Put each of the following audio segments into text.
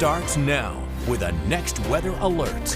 starts now with a next weather alert.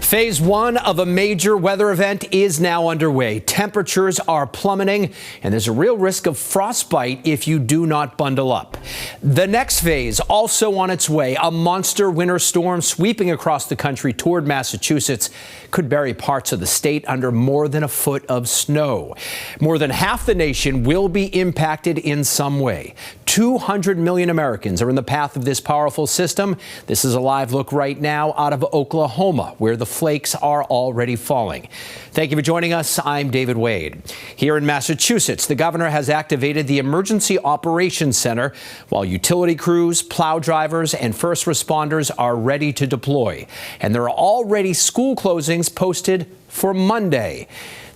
Phase 1 of a major weather event is now underway. Temperatures are plummeting, and there's a real risk of frostbite if you do not bundle up. The next phase also on its way. A monster winter storm sweeping across the country toward Massachusetts could bury parts of the state under more than a foot of snow. More than half the nation will be impacted in some way. 200 million Americans are in the path of this powerful system. This is a live look right now out of Oklahoma, where the flakes are already falling. Thank you for joining us. I'm David Wade. Here in Massachusetts, the governor has activated the Emergency Operations Center while utility crews, plow drivers, and first responders are ready to deploy. And there are already school closings posted for Monday.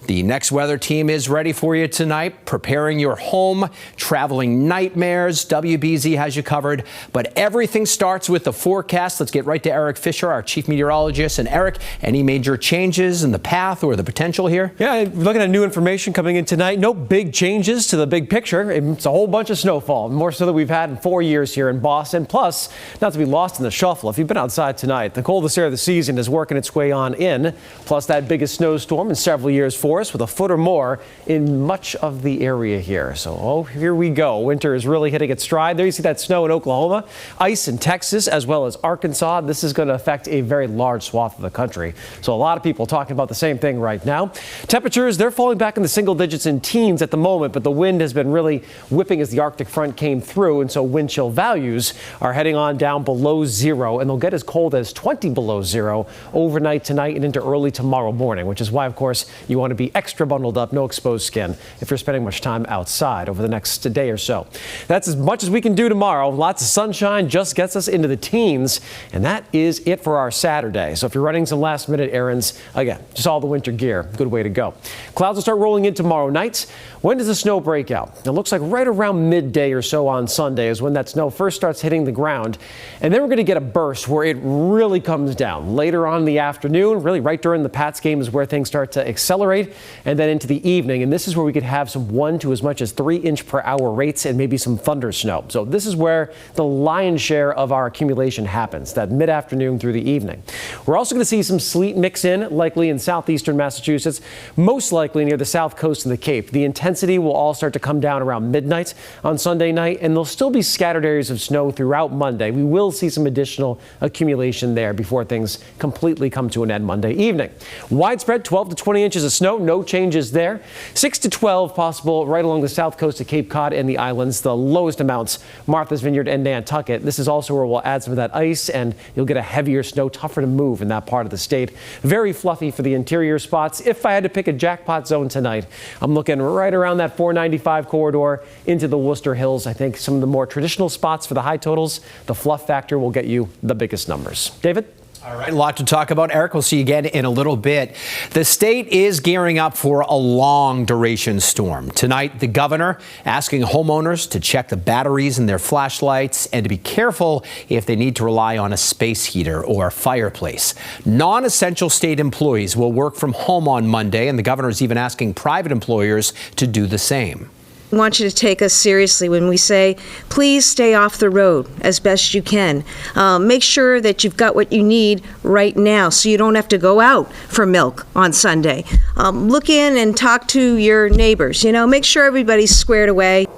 The next weather team is ready for you tonight, preparing your home, traveling nightmares. WBZ has you covered, but everything starts with the forecast. Let's get right to Eric Fisher, our chief meteorologist. And Eric, any major changes in the path or the potential here? Yeah, looking at new information coming in tonight. No big changes to the big picture. It's a whole bunch of snowfall, more so than we've had in 4 years here in Boston. Plus, not to be lost in the shuffle, if you've been outside tonight, the coldest air of the season is working its way on in. Plus, that biggest snowstorm in several years for us, with a foot or more in much of the area here. So, here we go. Winter is really hitting its stride. There you see that snow in Oklahoma, ice in Texas, as well as Arkansas. This is going to affect a very large swath of the country. So a lot of people talking about the same thing right now. Temperatures, they're falling back in the single digits in teens at the moment, but the wind has been really whipping as the Arctic front came through, and so wind chill values are heading on down below zero, and they'll get as cold as 20 below zero overnight tonight and into early tomorrow morning, which is why, of course, you want to be extra bundled up, no exposed skin if you're spending much time outside over the next day or so. That's as much as we can do tomorrow. Lots of sunshine just gets us into the teens, and that is it for our Saturday. So if you're running some last minute errands, again, just all the winter gear, good way to go. Clouds will start rolling in tomorrow night. When does the snow break out? It looks like right around midday or so on Sunday is when that snow first starts hitting the ground, and then we're going to get a burst where it really comes down later on in the afternoon. Really right during the Pats game is where things start to accelerate, and then into the evening, and this is where we could have some 1 to as much as 3 inch per hour rates and maybe some thunder snow. So this is where the lion's share of our accumulation happens, that mid-afternoon through the evening. We're also going to see some sleet mix in, likely in southeastern Massachusetts, most likely near the south coast of the Cape. The intensity will all start to come down around midnight on Sunday night, and there'll still be scattered areas of snow throughout Monday. We will see some additional accumulation there before things completely come to an end Monday evening. Widespread 12 to 20 inches of snow, no changes there. 6 to 12 possible right along the south coast of Cape Cod and the islands. The lowest amounts, Martha's Vineyard and Nantucket. This is also where we'll add some of that ice, and you'll get a heavier snow, tougher to move in that part of the state. Very fluffy for the interior spots. If I had to pick a jackpot zone tonight, I'm looking right around that 495 corridor into the Worcester Hills. I think some of the more traditional spots for the high totals, the fluff factor will get you the biggest numbers. David? All right, a lot to talk about. Eric, we'll see you again in a little bit. The state is gearing up for a long duration storm. Tonight, the governor asking homeowners to check the batteries in their flashlights and to be careful if they need to rely on a space heater or fireplace. Non-essential state employees will work from home on Monday, and the governor is even asking private employers to do the same. I want you to take us seriously when we say, please stay off the road as best you can. Make sure that you've got what you need right now so you don't have to go out for milk on Sunday. Look in and talk to your neighbors. You know, make sure everybody's squared away.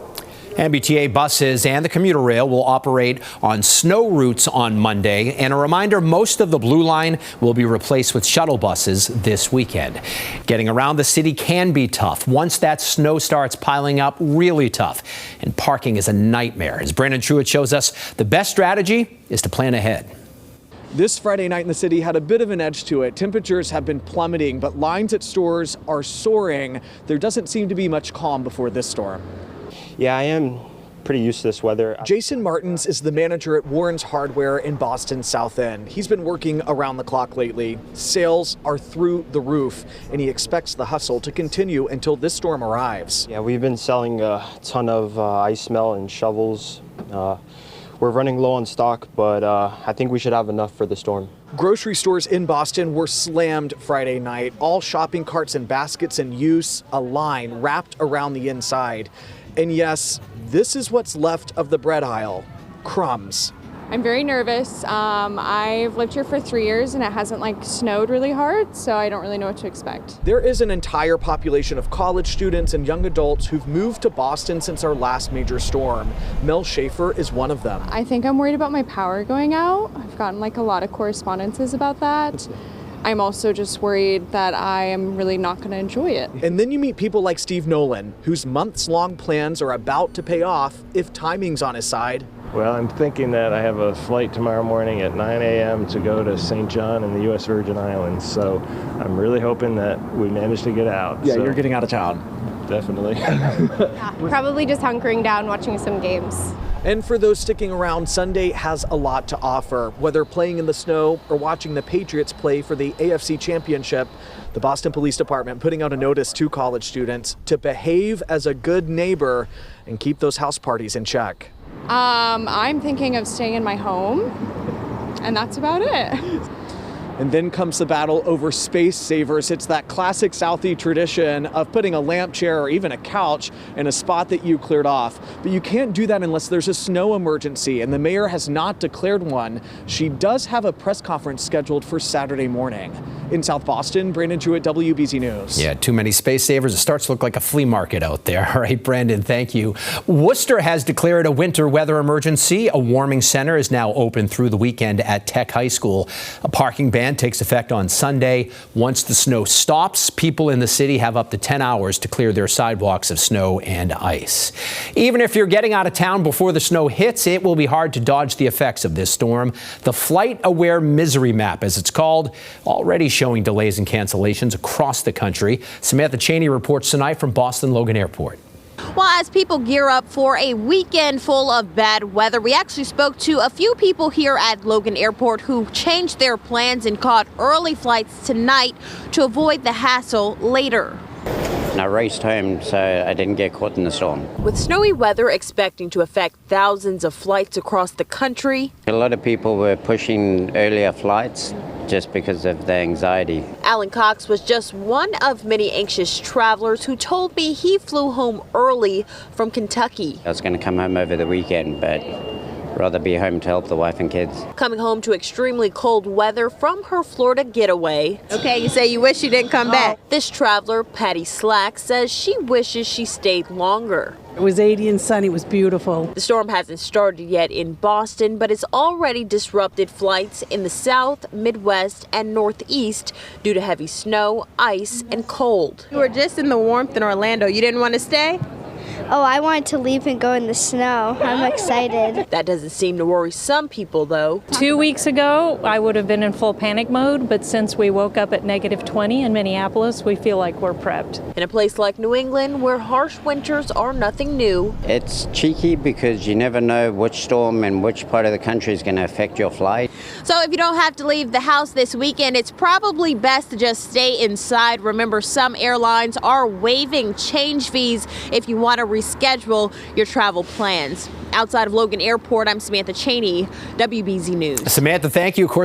MBTA buses and the commuter rail will operate on snow routes on Monday. And a reminder, most of the Blue Line will be replaced with shuttle buses this weekend. Getting around the city can be tough. Once that snow starts piling up, really tough. And parking is a nightmare. As Brandon Truitt shows us, the best strategy is to plan ahead. This Friday night in the city had a bit of an edge to it. Temperatures have been plummeting, but lines at stores are soaring. There doesn't seem to be much calm before this storm. Yeah, I am pretty used to this weather. Jason Martins is the manager at Warren's Hardware in Boston's South End. He's been working around the clock lately. Sales are through the roof, and he expects the hustle to continue until this storm arrives. Yeah, we've been selling a ton of ice melt and shovels. We're running low on stock, but I think we should have enough for the storm. Grocery stores in Boston were slammed Friday night. All shopping carts and baskets in use, a line wrapped around the inside. And yes, this is what's left of the bread aisle, crumbs. I'm very nervous. I've lived here for 3 years and it hasn't snowed really hard, so I don't really know what to expect. There is an entire population of college students and young adults who've moved to Boston since our last major storm. Mel Schaefer is one of them. I think I'm worried about my power going out. I've gotten a lot of correspondences about that. I'm also just worried that I am really not going to enjoy it. And then you meet people like Steve Nolan, whose months-long plans are about to pay off if timing's on his side. Well, I'm thinking that I have a flight tomorrow morning at 9 a.m. to go to St. John in the U.S. Virgin Islands, so I'm really hoping that we manage to get out. Yeah, so, you're getting out of town. Definitely. Probably just hunkering down, watching some games. And for those sticking around, Sunday has a lot to offer. Whether playing in the snow or watching the Patriots play for the AFC Championship, the Boston Police Department putting out a notice to college students to behave as a good neighbor and keep those house parties in check. I'm thinking of staying in my home, and that's about it. And then comes the battle over space savers. It's that classic Southie tradition of putting a lamp chair or even a couch in a spot that you cleared off. But you can't do that unless there's a snow emergency, and the mayor has not declared one. She does have a press conference scheduled for Saturday morning. In South Boston, Brandon Jewett, WBZ News. Yeah, too many space savers. It starts to look like a flea market out there. All right, Brandon, thank you. Worcester has declared a winter weather emergency. A warming center is now open through the weekend at Tech High School. A parking ban takes effect on Sunday. Once the snow stops, people in the city have up to 10 hours to clear their sidewalks of snow and ice. Even if you're getting out of town before the snow hits, it will be hard to dodge the effects of this storm. The Flight Aware Misery Map, as it's called, already showing delays and cancellations across the country. Samantha Cheney reports tonight from Boston Logan Airport. Well, as people gear up for a weekend full of bad weather, we actually spoke to a few people here at Logan Airport who changed their plans and caught early flights tonight to avoid the hassle later. And I raced home so I didn't get caught in the storm. With snowy weather expecting to affect thousands of flights across the country, A lot of people were pushing earlier flights just because of the anxiety. Alan Cox was just one of many anxious travelers who told me he flew home early from Kentucky. I was going to come home over the weekend, but rather be home to help the wife and kids. Coming home to extremely cold weather from her Florida getaway. Okay, you say you wish you didn't come back. This traveler, Patty Slack, says she wishes she stayed longer. It was 80 and sunny. It was beautiful. The storm hasn't started yet in Boston, but it's already disrupted flights in the South, Midwest, and Northeast due to heavy snow, ice, and cold. You were just in the warmth in Orlando. You didn't want to stay? Oh, I wanted to leave and go in the snow. I'm excited. That doesn't seem to worry some people, though. 2 weeks ago, I would have been in full panic mode, but since we woke up at -20 in Minneapolis, we feel like we're prepped. In a place like New England, where harsh winters are nothing new. It's cheeky because you never know which storm and which part of the country is going to affect your flight. So if you don't have to leave the house this weekend, it's probably best to just stay inside. Remember, some airlines are waiving change fees if you want to reschedule your travel plans. Outside of Logan Airport, I'm Samantha Cheney, WBZ News. Samantha, thank you. Of course,